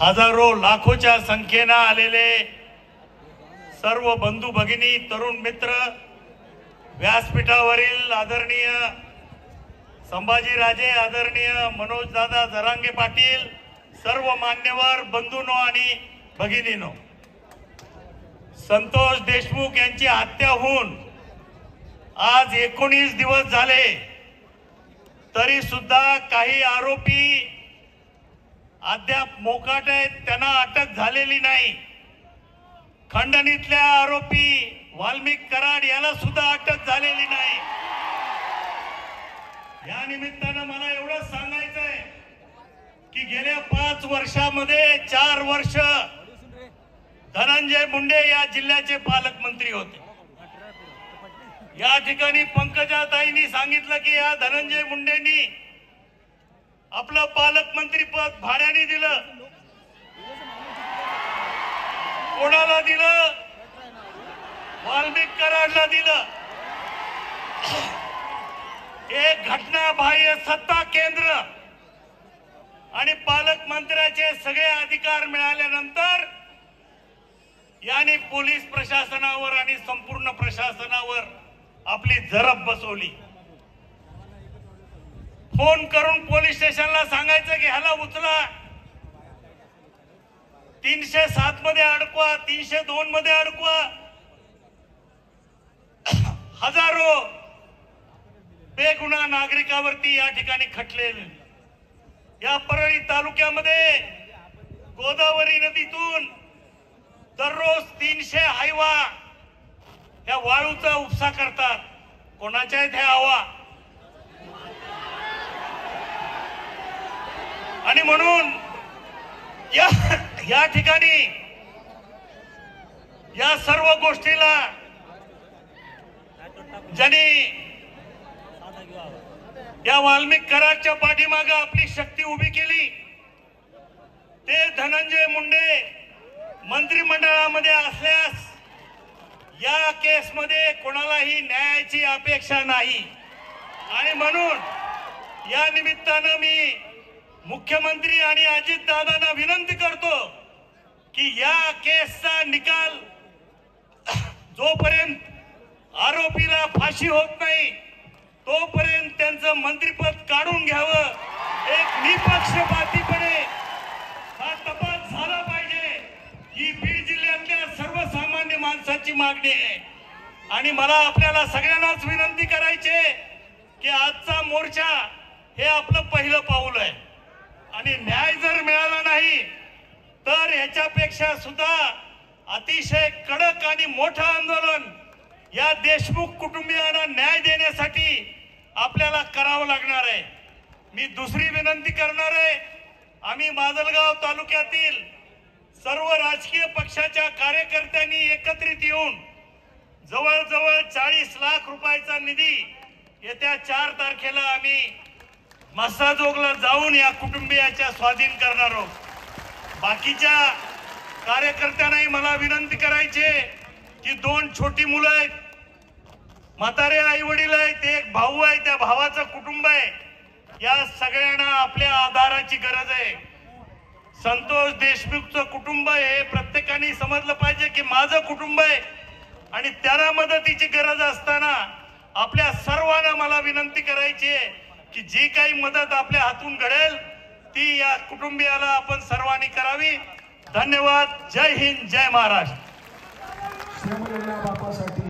हजारो लाखोच्या संख्येने आलेले सर्व बंधू भगिनी तरुण मित्र, व्यासपीठावरील आदरणीय संभाजीराजे, आदरणीय मनोजदादा जरांगे पाटील, सर्व मान्यवर बंधूंनो आणि भगिनींनो, संतोष देशमुख यांची हत्या होऊन आज 19 दिवस झाले, तरी सुद्धा काही आरोपी अद्याप मोकाट आहेत, त्यांना अटक झालेली नाही। खंडणीतल्या आरोपी वाल्मिक कराड याला सुद्धा अटक झालेली नाही। या निमित्तानं मला एवढंच सांगायचं आहे की गेल्या 5 वर्षामध्ये 4 वर्ष धनंजय मुंडे या जिल्ह्याचे पालकमंत्री होते। या ठिकाणी पंकजाताईंनी सांगितलं की या धनंजय मुंडेंनी आपलं पालकमंत्री पद भाड्याने दिलं। कोणाला दिलं? वाल्मिक कराडला दिलं। एक घटनाबाह्य सत्ता केंद्र आणि पालकमंत्र्याचे सगळे अधिकार मिळाल्यानंतर यांनी पोलीस प्रशासनावर आणि संपूर्ण प्रशासनावर आपली जरब बसवली। फोन करून पोलीस स्टेशनला सांगायचं की ह्याला उचला, 307 मध्ये अडकवा, 302 मध्ये अडकवा। हजारो बेगुन्हा नागरिकांवरती या ठिकाणी खटलेले। या परळी तालुक्यामध्ये गोदावरी नदीतून दररोज 300 हायवा या वाळूचा उपसा करतात। कोणाच्या आहेत ह्या हवा? आणि म्हणून या ठिकाणी या सर्व गोष्टीला ज्यांनी या वाल्मिक कराडच्या पाठीमागे आपली शक्ती उभी केली ते धनंजय मुंडे मंत्रिमंडळामध्ये असल्यास या केसमध्ये कोणालाही न्यायाची अपेक्षा नाही। आणि म्हणून या निमित्तानं मी मुख्यमंत्री आणि अजितदादांना विनंती करतो की या केसचा निकाल जोपर्यंत आरोपीला फाशी होत नाही तोपर्यंत त्यांचं मंत्रिपद काढून घ्यावं। एक निपक्षपातीपणे हा तपास झाला पाहिजे ही बीड जिल्ह्यातल्या सर्वसामान्य माणसाची मागणी आहे। आणि मला आपल्याला सगळ्यांनाच विनंती करायची आहे की आजचा मोर्चा हे आपलं पहिलं पाऊल आहे आणि न्याय जर मिळाला नाही तर याच्यापेक्षा सुद्धा अतिशय कडक आणि मोठं आंदोलन या देशमुख कुटुंबियांना न्याय देण्यासाठी आपल्याला करावं लागणार आहे। मी दुसरी विनंती करणार आहे, आम्ही माजलगाव तालुक्यातील सर्व राजकीय पक्षाच्या कार्यकर्त्यांनी एकत्रित येऊन जवळजवळ 40 लाख रुपयाचा निधी येत्या 4 तारखेला आम्ही मस्साजोगला जाऊन या कुटुंबियाच्या स्वाधीन करणार आहोत। बाकीच्या कार्यकर्त्यांनाही मला विनंती करायची की 2 छोटी मुलं आहेत, म्हातारे आई वडील आहेत, एक भाऊ आहे, त्या भावाचं कुटुंब आहे, या सगळ्यांना आपल्या आधाराची गरज आहे। संतोष देशमुखचं कुटुंब हे प्रत्येकाने समजलं पाहिजे की माझं कुटुंब आहे आणि त्यांना मदतीची गरज असताना आपल्या सर्वांना मला विनंती करायची आहे की जी काही मदत आपल्या हातून घडेल ती या कुटुंबियाला आपण सर्वांनी करावी। धन्यवाद। जय हिंद, जय महाराष्ट्र।